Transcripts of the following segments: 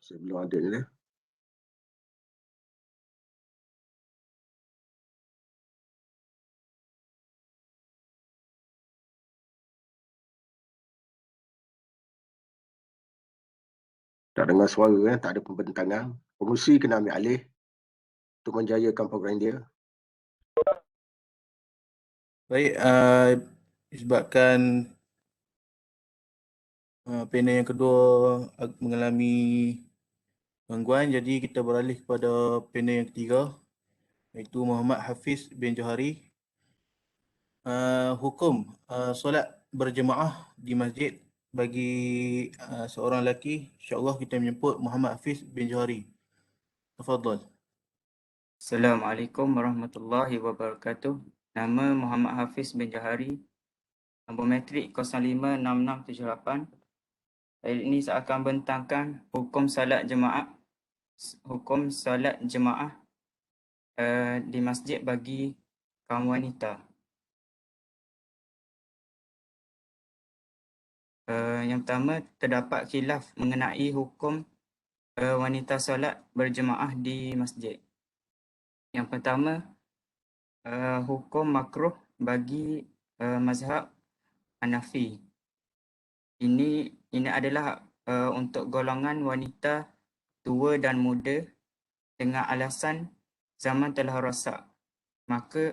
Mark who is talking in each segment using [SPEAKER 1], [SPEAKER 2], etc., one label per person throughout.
[SPEAKER 1] Saya belum ada ni lah. Tak dengar suara, tak ada pembentangan. Pengurusi kena ambil alih untuk menjayakan program dia.
[SPEAKER 2] Baik, disebabkan panel yang kedua mengalami gangguan, jadi kita beralih kepada panel yang ketiga, iaitu Muhammad Hafiz bin Johari. Hukum solat berjemaah di masjid bagi seorang lelaki. InsyaAllah kita menyebut Muhammad Hafiz bin Johari. Tafadhal.
[SPEAKER 3] Assalamualaikum warahmatullahi wabarakatuh. Nama Muhammad Hafiz bin Johari. Nombor metrik 056678. Hari ini saya akan bentangkan hukum salat jemaah di masjid bagi kaum wanita. Yang pertama, terdapat khilaf mengenai hukum wanita solat berjemaah di masjid. Yang pertama, hukum makruh bagi mazhab Hanafi. Ini adalah untuk golongan wanita tua dan muda dengan alasan zaman telah rosak. Maka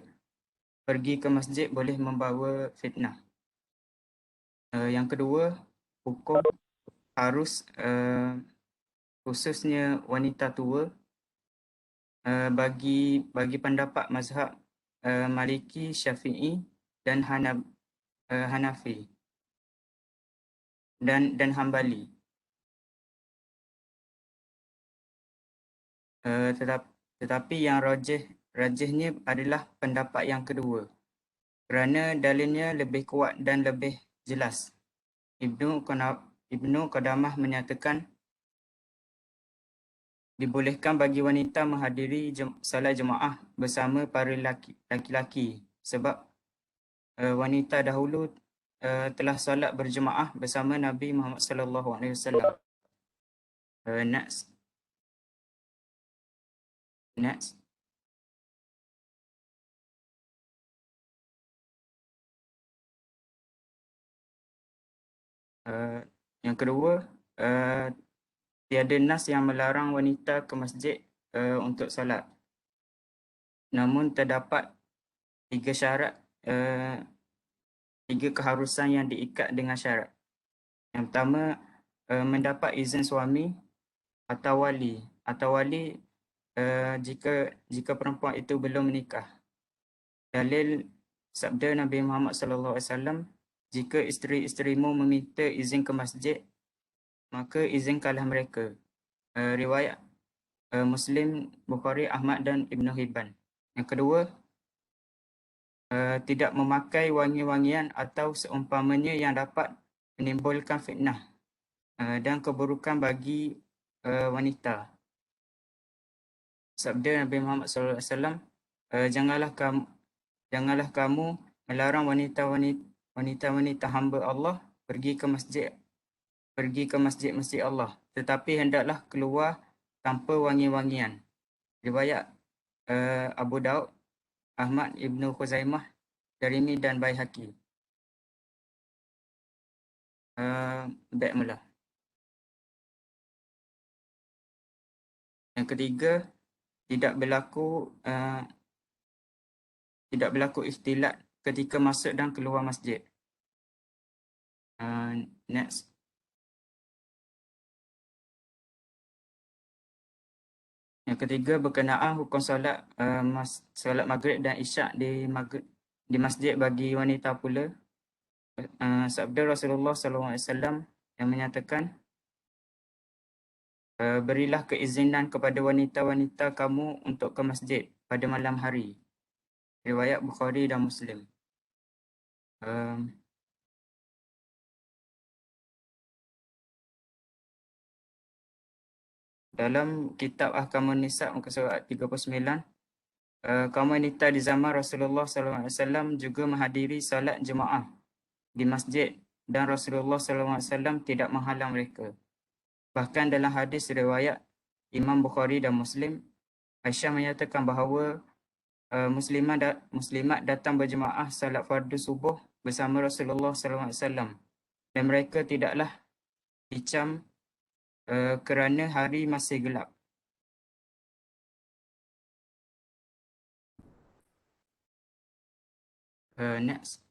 [SPEAKER 3] pergi ke masjid boleh membawa fitnah. Yang kedua, hukum harus khususnya wanita tua bagi pendapat mazhab Maliki, Syafi'i dan Hanafi dan Hambali. Tetapi yang rajihnya adalah pendapat yang kedua, kerana dalilnya lebih kuat dan lebih jelas. Ibnu Qudamah menyatakan dibolehkan bagi wanita menghadiri salat jemaah bersama para laki-laki sebab wanita dahulu telah solat berjemaah bersama Nabi Muhammad sallallahu alaihi wasallam. Next. Yang kedua, tiada nas yang melarang wanita ke masjid untuk solat. Namun terdapat tiga syarat, tiga keharusan yang diikat dengan syarat. Yang pertama, mendapat izin suami atau wali. Jika perempuan itu belum menikah. Dalil sabda Nabi Muhammad sallallahu alaihi wasallam, jika isteri-isterimu meminta izin ke masjid, maka izinkanlah mereka. Riwayat Muslim, Bukhari, Ahmad dan Ibnu Hibban. Yang kedua, tidak memakai wangi-wangian atau seumpamanya yang dapat menimbulkan fitnah dan keburukan bagi wanita. Sabda Nabi Muhammad SAW, janganlah kamu melarang wanita-wanita hamba Allah pergi ke masjid Allah, tetapi hendaklah keluar tanpa wangi-wangian. Riwayat Abu Daud, Ahmad, Ibnu Khuzaimah, Darimi dan Baihaqi. Baik mula. Yang ketiga, tidak berlaku ikhtilat ketika masuk dan keluar masjid. Next. Yang ketiga, berkenaan hukum solat maghrib dan isyak di masjid bagi wanita pula. Sabda Rasulullah SAW yang menyatakan, berilah keizinan kepada wanita-wanita kamu untuk ke masjid pada malam hari. Riwayat Bukhari dan Muslim. Dalam kitab Ahkamun Nisa muka surat 39, kaum wanita di zaman Rasulullah SAW juga menghadiri salat jemaah di masjid dan Rasulullah SAW tidak menghalang mereka. Bahkan dalam hadis riwayat Imam Bukhari dan Muslim, Aisyah menyatakan bahawa muslimat datang berjemaah salat fardu subuh bersama Rasulullah SAW dan mereka tidaklah dicam kerana hari masih gelap. Next.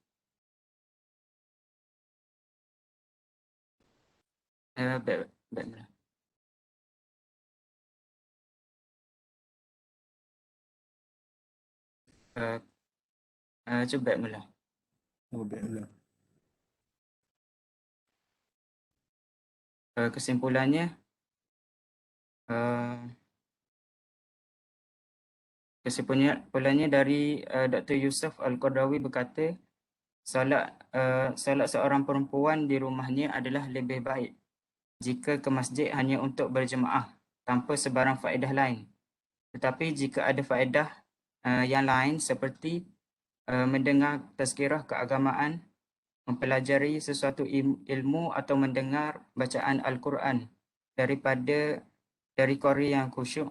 [SPEAKER 3] Back mula. Cuba back mula.
[SPEAKER 2] Oh, baik pula.
[SPEAKER 3] Kesimpulannya, dari Dr. Yusuf Al-Qardawi berkata, salat seorang perempuan di rumahnya adalah lebih baik jika ke masjid hanya untuk berjemaah tanpa sebarang faedah lain. Tetapi jika ada faedah yang lain seperti mendengar tazkirah keagamaan, mempelajari sesuatu ilmu atau mendengar bacaan Al-Quran dari qari yang khusyuk,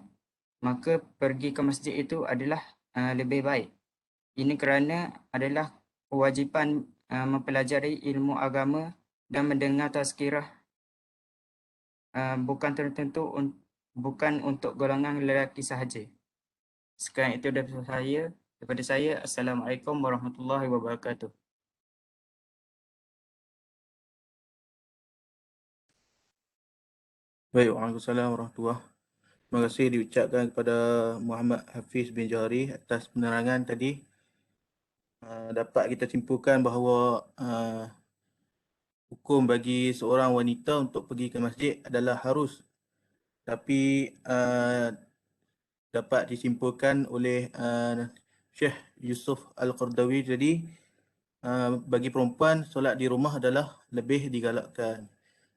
[SPEAKER 3] maka pergi ke masjid itu adalah lebih baik. Ini kerana adalah kewajipan mempelajari ilmu agama dan mendengar tazkirah bukan untuk golongan lelaki sahaja. Sekian itu daripada saya. Assalamualaikum warahmatullahi wabarakatuh.
[SPEAKER 2] Baik, Waalaikumsalam warahmatullahi. Terima kasih diucapkan kepada Muhammad Hafiz bin Johari atas penerangan tadi. Dapat kita simpulkan bahawa hukum bagi seorang wanita untuk pergi ke masjid adalah harus, tapi dapat disimpulkan oleh Syekh Yusuf Al-Qardawi tadi, bagi perempuan solat di rumah adalah lebih digalakkan,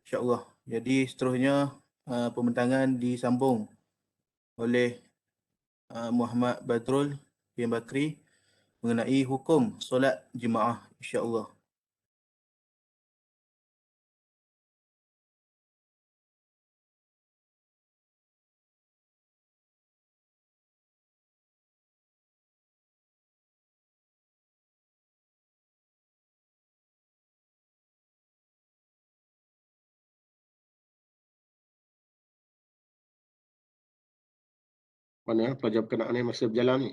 [SPEAKER 2] insya-Allah. Jadi seterusnya pembentangan disambung oleh Muhammad Badrul bin Bakri mengenai hukum solat jemaah, insya-Allah.
[SPEAKER 1] Mana pelajar berkenaan ni masih berjalan ni?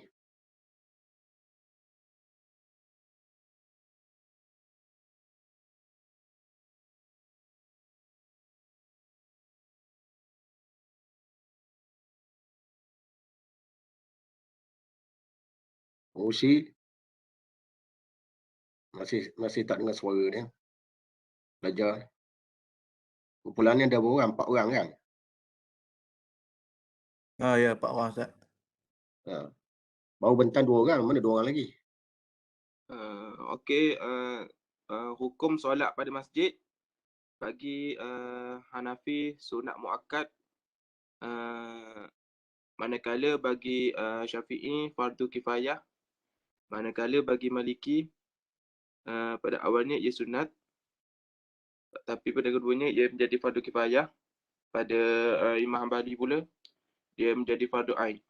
[SPEAKER 1] Pengurusi masih tak dengar suara dia. Pelajar. Kumpulan ni ada berapa orang? 4 orang kan?
[SPEAKER 2] Ya, Pak Wah, Ustaz.
[SPEAKER 1] Baru bentang 2 orang. Mana 2 orang lagi?
[SPEAKER 4] Okey, hukum solat pada masjid bagi Hanafi sunat muakkad, manakala bagi Syafi'i fardu kifayah, manakala bagi Maliki pada awalnya ia sunat, tapi pada keduanya ia menjadi fardu kifayah. Pada Imam Hanbali pula dia menjadi fardu ain.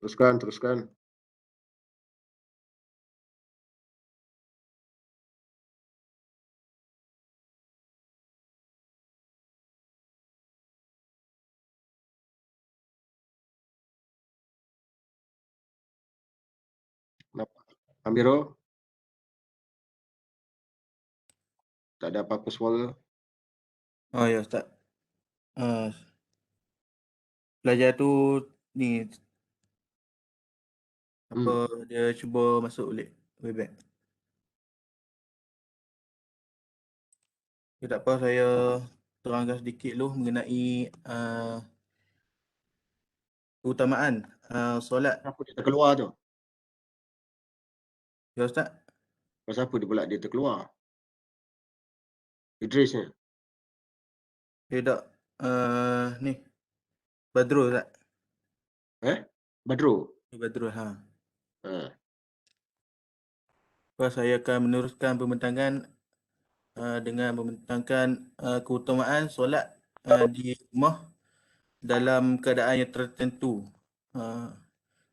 [SPEAKER 1] Teruskan. Amiro? Tak ada apa-apa suara.
[SPEAKER 2] Ya, Ustaz. Pelajar tu ni dia cuba masuk Webex. Tak apa, saya terangkan sedikit dulu mengenai keutamaan solat.
[SPEAKER 1] Siapa dia terkeluar tu?
[SPEAKER 2] Ya Ustaz?
[SPEAKER 1] Pasal apa dia pula dia terkeluar? Idris ni.
[SPEAKER 2] Dia tak ni Badrul Ustaz.
[SPEAKER 1] Badrul.
[SPEAKER 2] Badrul ha.
[SPEAKER 1] Ha.
[SPEAKER 2] Saya akan meneruskan pembentangan dengan membentangkan keutamaan solat di rumah dalam keadaan yang tertentu.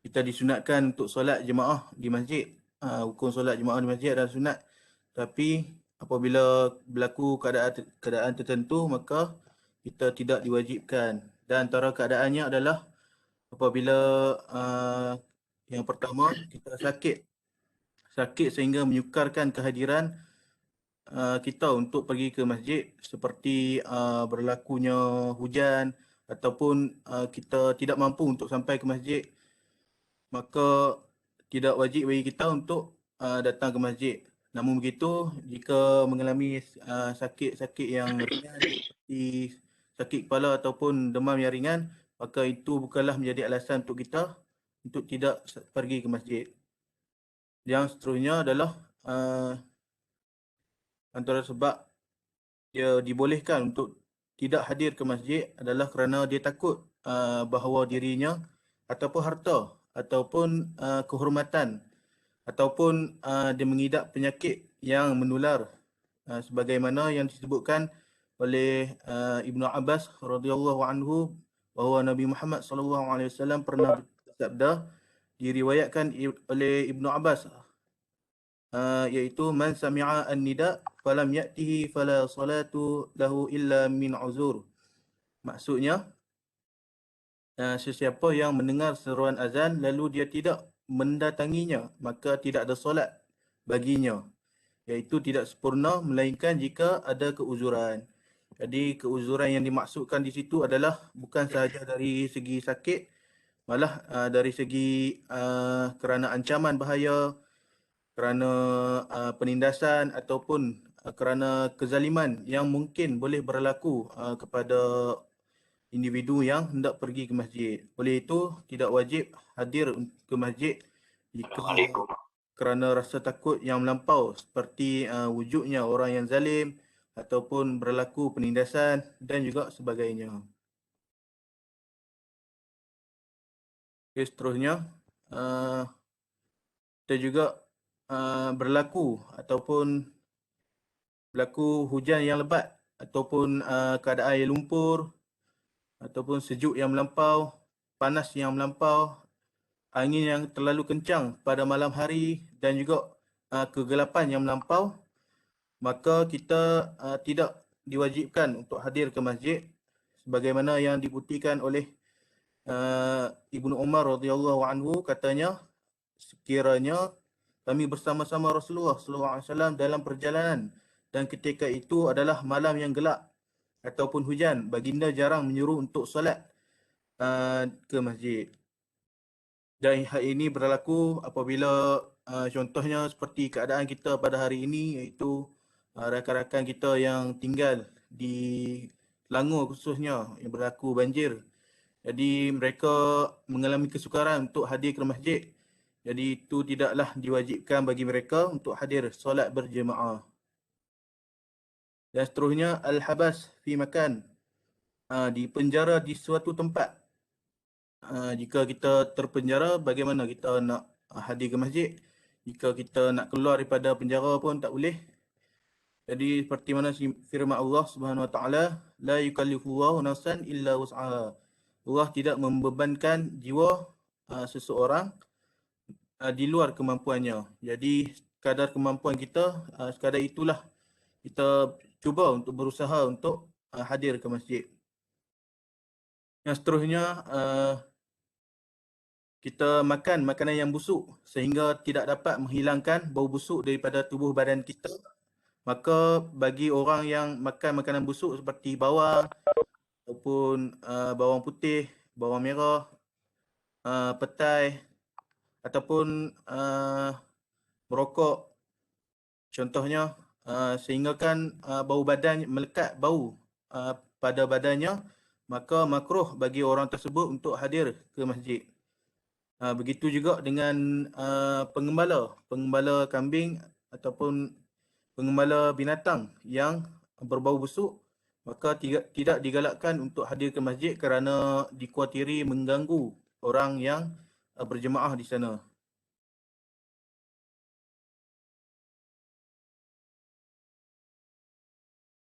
[SPEAKER 2] Kita disunatkan untuk solat jemaah di masjid. Hukum solat jemaah di masjid adalah sunat. Tapi apabila berlaku keadaan tertentu, maka kita tidak diwajibkan. Dan antara keadaannya adalah apabila yang pertama kita sakit sehingga menyukarkan kehadiran kita untuk pergi ke masjid, seperti berlakunya hujan ataupun kita tidak mampu untuk sampai ke masjid, maka tidak wajib bagi kita untuk datang ke masjid. Namun begitu, jika mengalami sakit-sakit yang ringan seperti sakit kepala ataupun demam yang ringan, maka itu bukanlah menjadi alasan untuk kita untuk tidak pergi ke masjid. Yang seterusnya adalah antara sebab dia dibolehkan untuk tidak hadir ke masjid adalah kerana dia takut bahawa dirinya ataupun harta ataupun kehormatan ataupun dia mengidap penyakit yang menular sebagaimana yang disebutkan oleh Ibnu Abbas radhiyallahu anhu bahawa Nabi Muhammad sallallahu alaihi wasallam pernah bersabda, diriwayatkan oleh Ibnu Abbas iaitu man sami'a an-nida falam ya'tihi fala salatu lahu illa min uzur. Maksudnya sesiapa yang mendengar seruan azan lalu dia tidak mendatanginya, maka tidak ada solat baginya, iaitu tidak sempurna melainkan jika ada keuzuran. Jadi keuzuran yang dimaksudkan di situ adalah bukan sahaja dari segi sakit, malah dari segi kerana ancaman bahaya, kerana penindasan ataupun kerana kezaliman yang mungkin boleh berlaku kepada individu yang hendak pergi ke masjid. Oleh itu, tidak wajib hadir ke masjid jika kerana rasa takut yang melampau seperti wujudnya orang yang zalim ataupun berlaku penindasan dan juga sebagainya. Okay, seterusnya, kita juga berlaku hujan yang lebat ataupun keadaan air lumpur ataupun sejuk yang melampau, panas yang melampau, angin yang terlalu kencang pada malam hari dan juga kegelapan yang melampau, maka kita tidak diwajibkan untuk hadir ke masjid sebagaimana yang dibuktikan oleh Ibnu Umar radhiyallahu anhu, katanya sekiranya kami bersama-sama Rasulullah SAW dalam perjalanan dan ketika itu adalah malam yang gelap ataupun hujan, baginda jarang menyuruh untuk solat ke masjid. Dan hal ini berlaku apabila contohnya seperti keadaan kita pada hari ini, iaitu rakan-rakan kita yang tinggal di Selangor khususnya yang berlaku banjir. Jadi mereka mengalami kesukaran untuk hadir ke masjid. Jadi itu tidaklah diwajibkan bagi mereka untuk hadir solat berjemaah. Dan seterusnya, al-habas fi makan, dipenjara di suatu tempat. Jika kita terpenjara, bagaimana kita nak hadir ke masjid? Jika kita nak keluar daripada penjara pun tak boleh. Jadi seperti mana firman Allah Subhanahu Wa Taala, la yukallifullahu nafsan illa wus'aha. Allah tidak membebankan jiwa seseorang di luar kemampuannya. Jadi kadar kemampuan kita, sekadar itulah kita cuba untuk berusaha untuk hadir ke masjid. Yang seterusnya, kita makan makanan yang busuk sehingga tidak dapat menghilangkan bau busuk daripada tubuh badan kita. Maka bagi orang yang makan makanan busuk seperti bawang ataupun bawang putih, bawang merah, petai ataupun merokok, contohnya, sehingga kan bau badan melekat bau pada badannya, maka makruh bagi orang tersebut untuk hadir ke masjid. Begitu juga dengan pengembala kambing ataupun pengembala binatang yang berbau busuk, maka tidak digalakkan untuk hadir ke masjid kerana dikuatiri mengganggu orang yang berjemaah di sana.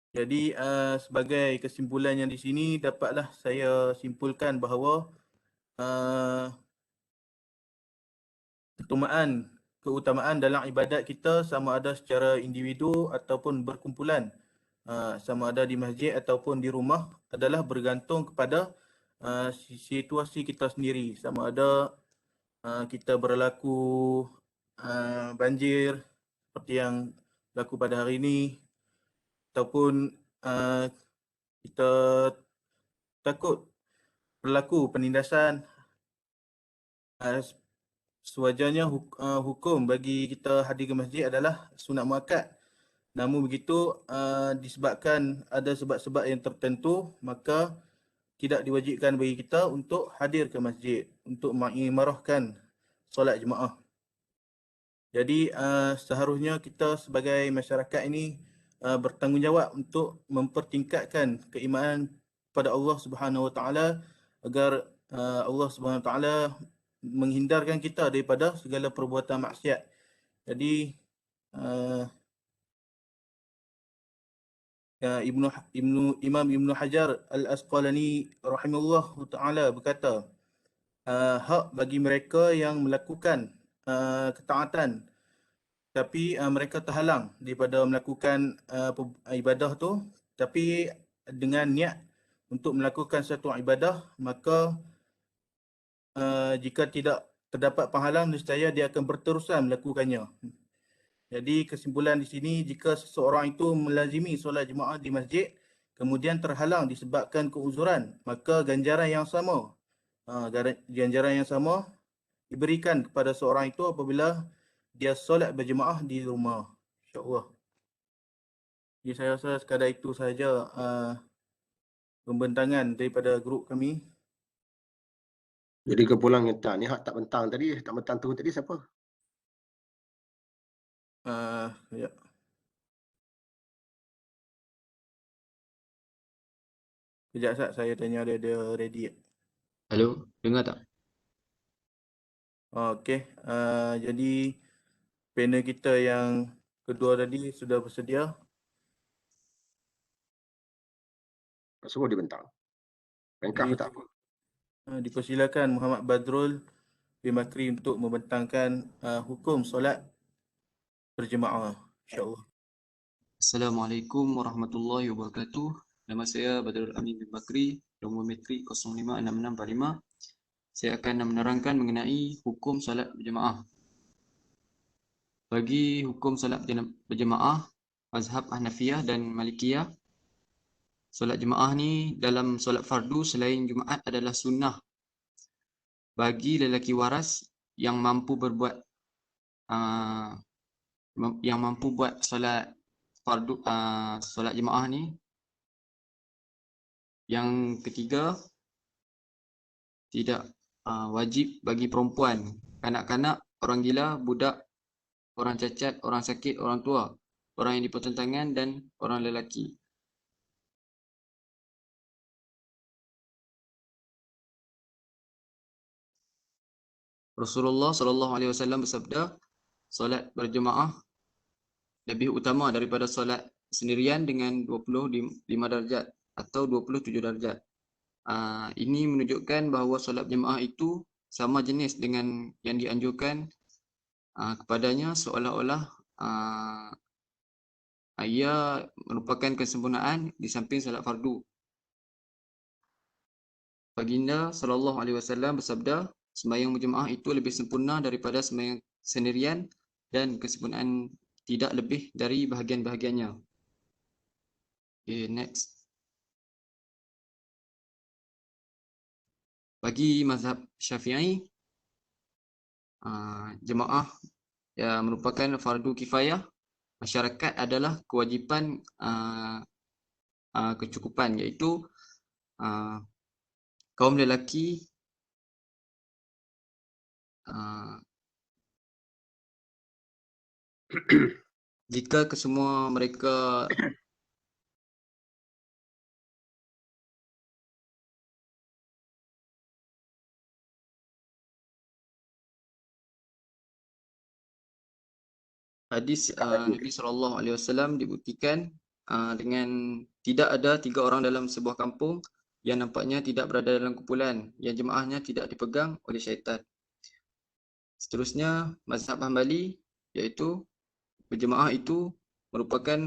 [SPEAKER 2] Jadi sebagai kesimpulannya di sini, dapatlah saya simpulkan bahawa keutamaan dalam ibadat kita sama ada secara individu ataupun berkumpulan, sama ada di masjid ataupun di rumah, adalah bergantung kepada situasi kita sendiri. Sama ada kita berlaku banjir seperti yang berlaku pada hari ini, ataupun kita takut berlaku penindasan. Sewajarnya hukum bagi kita hadir ke masjid adalah sunat muakkad. Namun begitu, disebabkan ada sebab-sebab yang tertentu, maka tidak diwajibkan bagi kita untuk hadir ke masjid untuk mengimarahkan solat jemaah. Jadi seharusnya kita sebagai masyarakat ini bertanggungjawab untuk mempertingkatkan keimanan kepada Allah Subhanahu Wa Taala agar Allah Subhanahu Wa Taala menghindarkan kita daripada segala perbuatan maksiat. Jadi Imam Ibnu Hajar Al-Asqalani rahimahullah taala berkata, hak bagi mereka yang melakukan ketaatan tapi mereka terhalang daripada melakukan ibadah tu, tapi dengan niat untuk melakukan satu ibadah, maka jika tidak terdapat penghalang, nescaya dia akan berterusan melakukannya. Jadi kesimpulan di sini, jika seseorang itu melazimi solat jemaah di masjid, kemudian terhalang disebabkan keuzuran, maka ganjaran yang sama diberikan kepada seorang itu apabila dia solat berjemaah di rumah. InsyaAllah. Jadi saya rasa sekadar itu sahaja pembentangan daripada grup kami.
[SPEAKER 1] Jadi kepulang yang ni hak tak bentang tu tadi siapa?
[SPEAKER 2] Ya. Sekejap Sat, saya tanya dia ready.
[SPEAKER 5] Halo, dengar tak?
[SPEAKER 2] Okey, jadi panel kita yang kedua tadi sudah bersedia.
[SPEAKER 1] Semua dibentang. Bengkak tak apa.
[SPEAKER 2] Dipersilakan Muhammad Badrul bin Makri untuk membentangkan hukum solat berjemaah. InsyaAllah.
[SPEAKER 5] Assalamualaikum warahmatullahi wabarakatuh. Nama saya Badrul Amin bin Bakri, nombor metrik 056645. Saya akan menerangkan mengenai hukum solat berjemaah. Bagi hukum solat berjemaah, mazhab Hanafiyah dan Malikiyah, solat jemaah ni dalam solat fardu selain Jumaat adalah sunnah bagi lelaki waras yang mampu berbuat buat solat fardu solat jemaah ni. Yang ketiga, tidak wajib bagi perempuan, kanak-kanak, orang gila, budak, orang cacat, orang sakit, orang tua, orang yang dipertentangan dan orang lelaki. Rasulullah SAW bersabda, solat berjemaah lebih utama daripada solat sendirian dengan 25 darjat atau 27 darjat. Ini menunjukkan bahawa solat berjemaah itu sama jenis dengan yang dianjurkan kepadanya, seolah-olah ia merupakan kesempurnaan di samping solat fardu. Baginda SAW bersabda, sembahyang berjemaah itu lebih sempurna daripada sembahyang sendirian dan kesempurnaan tidak lebih dari bahagian-bahagiannya. Okay, next. Bagi mazhab Syafi'i, jemaah yang merupakan fardu kifayah, masyarakat adalah kewajipan kecukupan, iaitu kaum lelaki jika kesemua mereka hadis Nabi SAW dibuktikan dengan tidak ada 3 orang dalam sebuah kampung yang nampaknya tidak berada dalam kumpulan yang jemaahnya tidak dipegang oleh syaitan. Seterusnya, mazhab Hambali iaitu berjemaah itu merupakan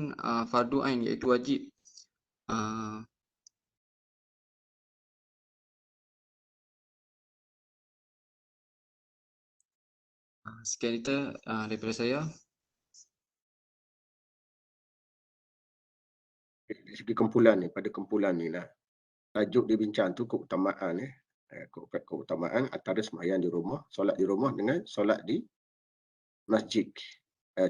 [SPEAKER 5] fardu ain, iaitu wajib. Sekian itu daripada saya.
[SPEAKER 1] Dari segi kumpulan ni, pada kumpulan ni lah. Tajuk dia bincang tu keutamaan keutamaan antara sembahyang di rumah, solat di rumah dengan solat di masjid.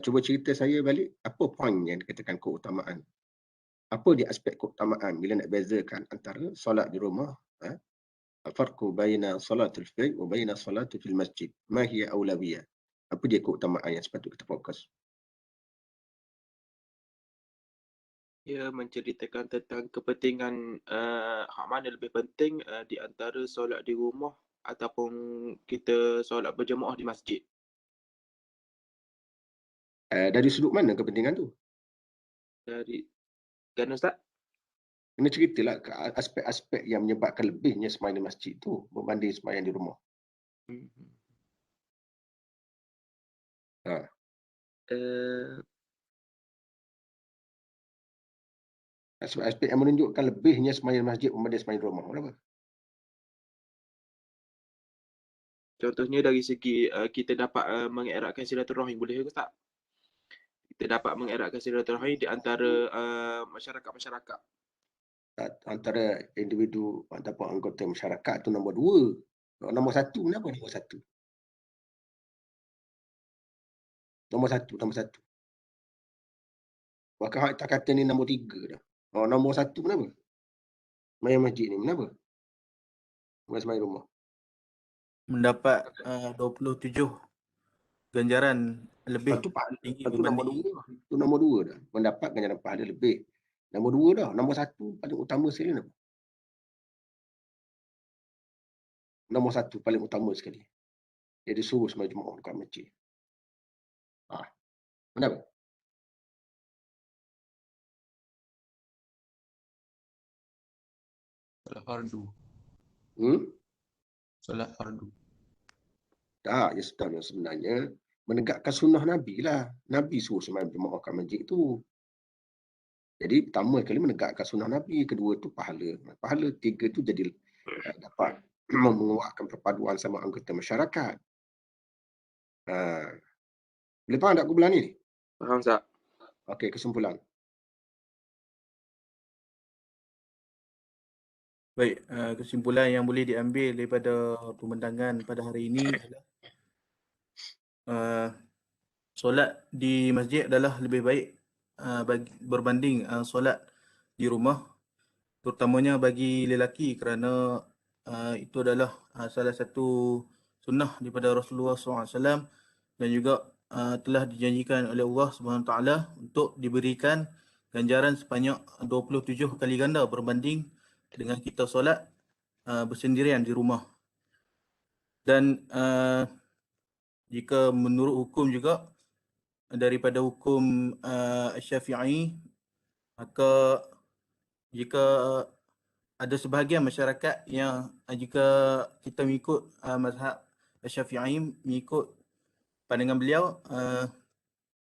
[SPEAKER 1] Cuba cerita saya balik, apa poin yang dikatakan keutamaan? Apa dia aspek keutamaan bila nak bezakan antara solat di rumah, al-farqu baina salatul fard wa baina salati fil masjid. Ma hiya aulawiyah? Apa dia keutamaan yang sepatutnya kita fokus?
[SPEAKER 4] Ia menceritakan tentang kepentingan hak mana lebih penting di antara solat di rumah ataupun kita solat berjemaah di masjid.
[SPEAKER 1] Dari sudut mana kepentingan tu?
[SPEAKER 4] Dari kan Ustaz?
[SPEAKER 1] Kena ceritalah aspek-aspek yang menyebabkan lebihnya sembahyang di masjid tu berbanding sembahyang di rumah. Aspek yang menunjukkan lebihnya sembahyang di masjid berbanding sembahyang di rumah. Kenapa?
[SPEAKER 4] Contohnya dari segi kita dapat mengeratkan silaturahim, boleh ke Ustaz? Kita dapat mengeratkan silaturahim di antara masyarakat-masyarakat.
[SPEAKER 1] Antara individu ataupun anggota masyarakat tu nombor 2. Nombor 1, kenapa nombor 1? Nombor 1. Bahkan hak tak kata ni nombor 3 dah. Nombor 1 kenapa? Sembahyang masjid ni kenapa? Bukan sembahyang rumah.
[SPEAKER 2] Mendapat 27 ganjaran lebih tinggi
[SPEAKER 1] Itu nombor
[SPEAKER 2] berbanding
[SPEAKER 1] 2. Itu nombor 2 dah. Mendapat ganjaran pahala lebih. Nombor 2 dah. Nombor 1 paling utama sekali apa? Nombor 1 paling utama sekali. Dia disuruh sembahyang Jumaat dekat masjid. Kenapa?
[SPEAKER 5] Solat fardu. Solat fardu.
[SPEAKER 1] Tak, ya sebenarnya menegakkan sunnah Nabi lah. Nabi suruh sembahyang Jumaat kat masjid tu. Jadi pertama sekali menegakkan sunnah Nabi, kedua tu pahala. Pahala, tiga tu jadi dapat menguatkan perpaduan sama anggota masyarakat. Boleh faham tak kumpulan ni?
[SPEAKER 4] Faham Ustaz?
[SPEAKER 1] Okey, kesimpulan.
[SPEAKER 2] Baik, kesimpulan yang boleh diambil daripada pembentangan pada hari ini adalah solat di masjid adalah lebih baik berbanding solat di rumah, terutamanya bagi lelaki, kerana itu adalah salah satu sunnah daripada Rasulullah SAW dan juga telah dijanjikan oleh Allah SWT untuk diberikan ganjaran sebanyak 27 kali ganda berbanding dengan kita solat bersendirian di rumah. Dan jika menurut hukum juga daripada hukum Syafi'i, maka jika ada sebahagian masyarakat yang jika kita mengikut mazhab Syafi'i, mengikut pandangan beliau,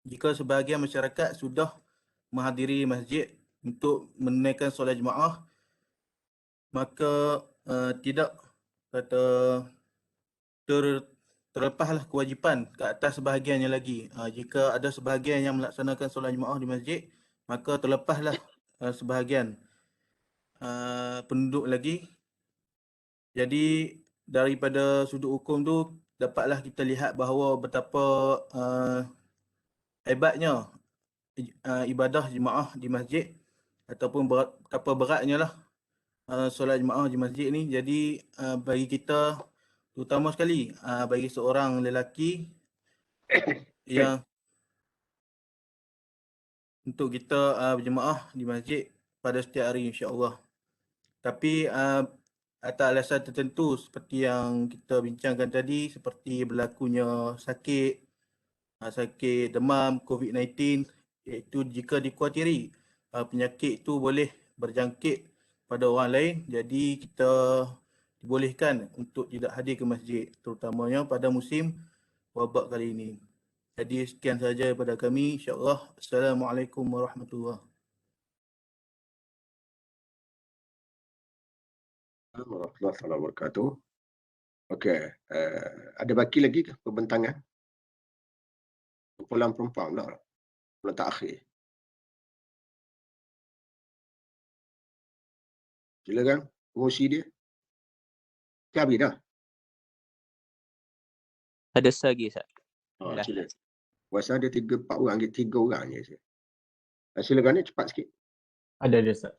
[SPEAKER 2] jika sebahagian masyarakat sudah menghadiri masjid untuk menunaikan solat jemaah, maka tidak kata terlepaslah kewajipan ke atas sebahagiannya lagi. Jika ada sebahagian yang melaksanakan solat jemaah di masjid, maka terlepaslah sebahagian penduduk lagi. Jadi daripada sudut hukum tu dapatlah kita lihat bahawa betapa hebatnya ibadah jemaah di masjid ataupun betapa beratnya lah solat jemaah di masjid ni. Jadi bagi kita, terutama sekali bagi seorang lelaki yang untuk kita berjemaah di masjid pada setiap hari insya-Allah. Tapi atas alasan tertentu seperti yang kita bincangkan tadi, seperti berlakunya sakit demam COVID-19, iaitu jika dikhawatiri penyakit itu boleh berjangkit pada orang lain, jadi kita dibolehkan untuk tidak hadir ke masjid, terutamanya pada musim wabak kali ini. Jadi sekian sahaja daripada kami, insya-Allah. Assalamualaikum warahmatullahi
[SPEAKER 1] Warahmatullahi wabarakatuh. Okey, ada baki lagi ke pembentangan? Kumpulan perempuan pula. Kumpulan terakhir. Silakan, pengurusi dia. Dah habis dah?
[SPEAKER 6] Ada lagi, Ustaz.
[SPEAKER 1] Oh,
[SPEAKER 6] Dah.
[SPEAKER 1] sila. Puasa ada 3-4 orang, 3 orang je. Silakan ni cepat sikit.
[SPEAKER 7] Ada Ustaz.